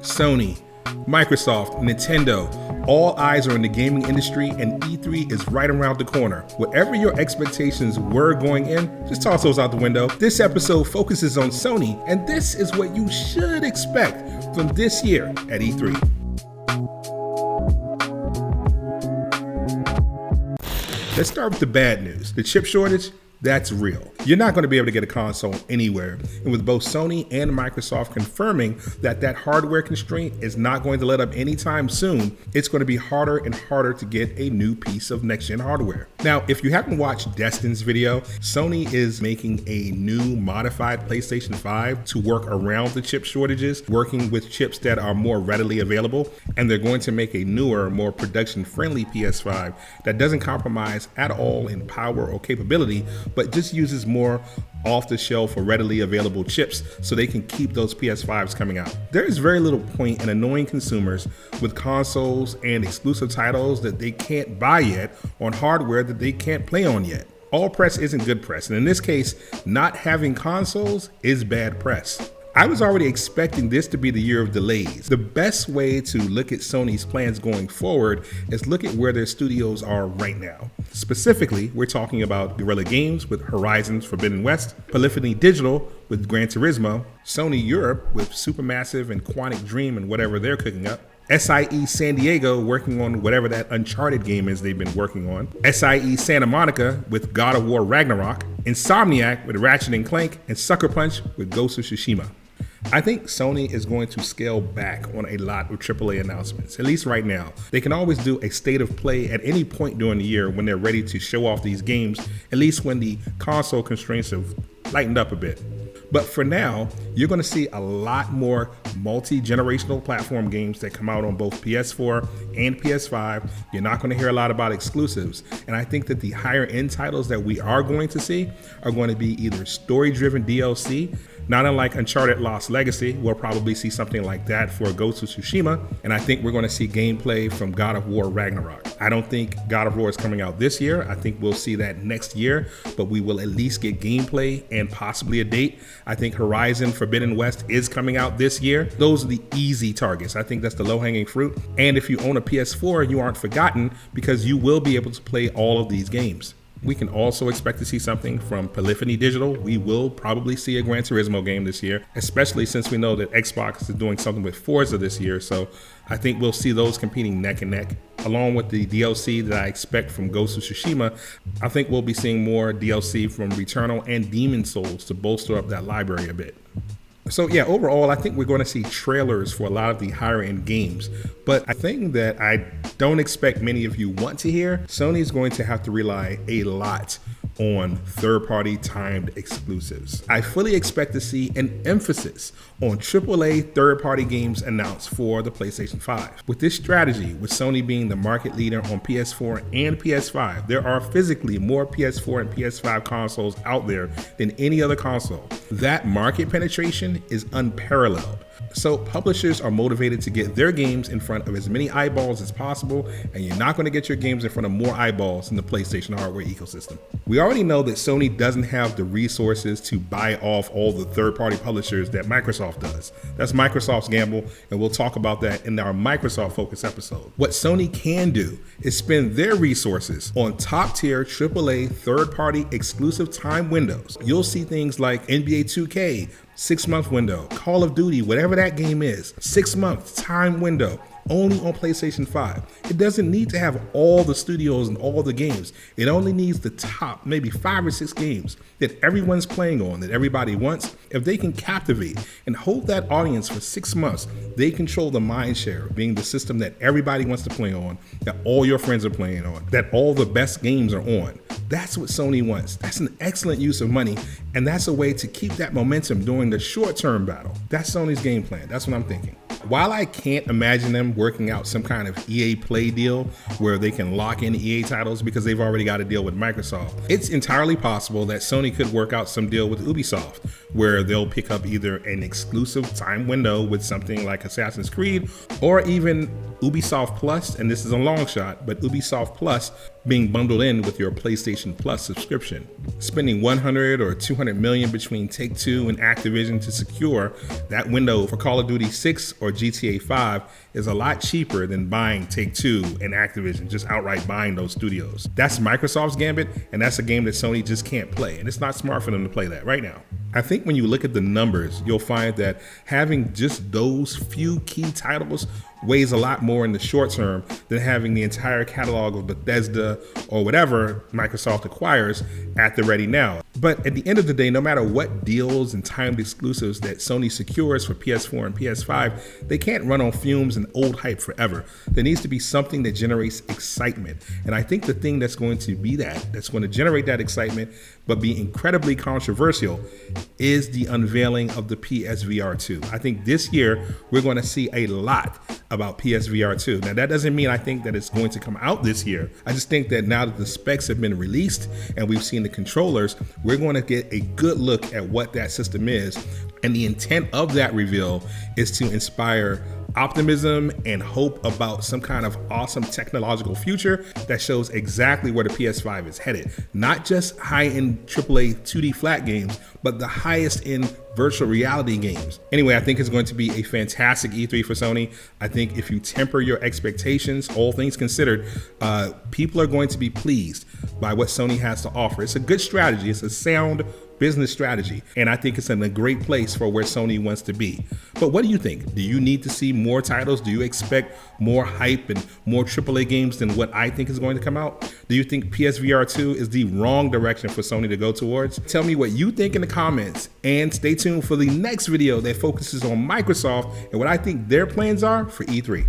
Sony, Microsoft, Nintendo, all eyes are in the gaming industry and E3 is right around the corner. Whatever your expectations were going in, just toss those out the window. This episode focuses on Sony, and this is what you should expect from this year at E3. Let's start with the bad news. The chip shortage, that's real. You're not going to be able to get a console anywhere. And with both Sony and Microsoft confirming that hardware constraint is not going to let up anytime soon, it's going to be harder and harder to get a new piece of next-gen hardware. Now, if you haven't watched Destin's video, Sony is making a new modified PlayStation 5 to work around the chip shortages, working with chips that are more readily available. And they're going to make a newer, more production-friendly PS5 that doesn't compromise at all in power or capability, but just uses more off-the-shelf or readily available chips so they can keep those PS5s coming out. There is very little point in annoying consumers with consoles and exclusive titles that they can't buy yet on hardware that they can't play on yet. All press isn't good press, and in this case, not having consoles is bad press. I was already expecting this to be the year of delays. The best way to look at Sony's plans going forward is look at where their studios are right now. Specifically, we're talking about Guerrilla Games with Horizon Forbidden West, Polyphony Digital with Gran Turismo, Sony Europe with Supermassive and Quantic Dream and whatever they're cooking up, SIE San Diego working on whatever that Uncharted game is they've been working on, SIE Santa Monica with God of War Ragnarok, Insomniac with Ratchet & Clank, and Sucker Punch with Ghost of Tsushima. I think Sony is going to scale back on a lot of AAA announcements, at least right now. They can always do a state of play at any point during the year when they're ready to show off these games, at least when the console constraints have lightened up a bit. But for now, you're going to see a lot more multi-generational platform games that come out on both PS4 and PS5. You're not going to hear a lot about exclusives. And I think that the higher end titles that we are going to see are going to be either story-driven DLC, not unlike Uncharted Lost Legacy. We'll probably see something like that for Ghost of Tsushima. And I think we're going to see gameplay from God of War Ragnarok. I don't think God of War is coming out this year. I think we'll see that next year, but we will at least get gameplay and possibly a date. I think Horizon Forbidden West is coming out this year. Those are the easy targets. I think that's the low-hanging fruit. And if you own a PS4, you aren't forgotten because you will be able to play all of these games. We can also expect to see something from Polyphony Digital. We will probably see a Gran Turismo game this year, especially since we know that Xbox is doing something with Forza this year. So I think we'll see those competing neck and neck. Along with the DLC that I expect from Ghost of Tsushima, I think we'll be seeing more DLC from Returnal and Demon Souls to bolster up that library a bit. So yeah, overall, I think we're going to see trailers for a lot of the higher end games. But I think that I don't expect many of you want to hear. Sony's going to have to rely a lot on third-party timed exclusives. I fully expect to see an emphasis on AAA third-party games announced for the PlayStation 5. With this strategy, with Sony being the market leader on PS4 and PS5, there are physically more PS4 and PS5 consoles out there than any other console. That market penetration is unparalleled. So publishers are motivated to get their games in front of as many eyeballs as possible, and you're not going to get your games in front of more eyeballs in the PlayStation hardware ecosystem. We already know that Sony doesn't have the resources to buy off all the third-party publishers that Microsoft does. That's Microsoft's gamble, and we'll talk about that in our Microsoft Focus episode. What Sony can do is spend their resources on top-tier AAA third-party exclusive time windows. You'll see things like NBA 2K, 6-month window, Call of Duty, whatever that game is, 6-month time window, only on PlayStation 5. It doesn't need to have all the studios and all the games. It only needs the top, maybe 5 or 6 games that everyone's playing on, that everybody wants. If they can captivate and hold that audience for 6 months, they control the mind share of being the system that everybody wants to play on, that all your friends are playing on, that all the best games are on. That's what Sony wants. That's an excellent use of money, and that's a way to keep that momentum during the short-term battle. That's Sony's game plan. That's what I'm thinking. While I can't imagine them working out some kind of EA Play deal where they can lock in EA titles because they've already got a deal with Microsoft, it's entirely possible that Sony could work out some deal with Ubisoft where they'll pick up either an exclusive time window with something like Assassin's Creed, or even Ubisoft Plus, and this is a long shot, but Ubisoft Plus being bundled in with your PlayStation Plus subscription. Spending 100 or 200 million between Take-Two and Activision to secure that window for Call of Duty 6 or GTA 5 is a lot cheaper than buying Take-Two and Activision, just outright buying those studios. That's Microsoft's gambit, and that's a game that Sony just can't play, and it's not smart for them to play that right now. I think when you look at the numbers, you'll find that having just those few key titles weighs a lot more in the short term than having the entire catalog of Bethesda or whatever Microsoft acquires at the ready now. But at the end of the day, no matter what deals and timed exclusives that Sony secures for PS4 and PS5, they can't run on fumes and old hype forever. There needs to be something that generates excitement. And I think the thing that's going to be that's going to generate that excitement, but be incredibly controversial, is the unveiling of the PSVR 2. I think this year we're going to see a lot about PSVR 2. Now that doesn't mean I think that it's going to come out this year. I just think that now that the specs have been released and we've seen the controllers, we're going to get a good look at what that system is. And the intent of that reveal is to inspire optimism and hope about some kind of awesome technological future that shows exactly where the PS5 is headed. Not just high-end AAA 2D flat games, but the highest-end virtual reality games. Anyway, I think it's going to be a fantastic E3 for Sony. I think if you temper your expectations, all things considered, people are going to be pleased by what Sony has to offer. It's a good strategy. It's a sound business strategy, and I think it's in a great place for where Sony wants to be. But what do you think? Do you need to see more titles? Do you expect more hype and more AAA games than what I think is going to come out? Do you think PSVR 2 is the wrong direction for Sony to go towards? Tell me what you think in the comments, and stay tuned for the next video that focuses on Microsoft and what I think their plans are for E3.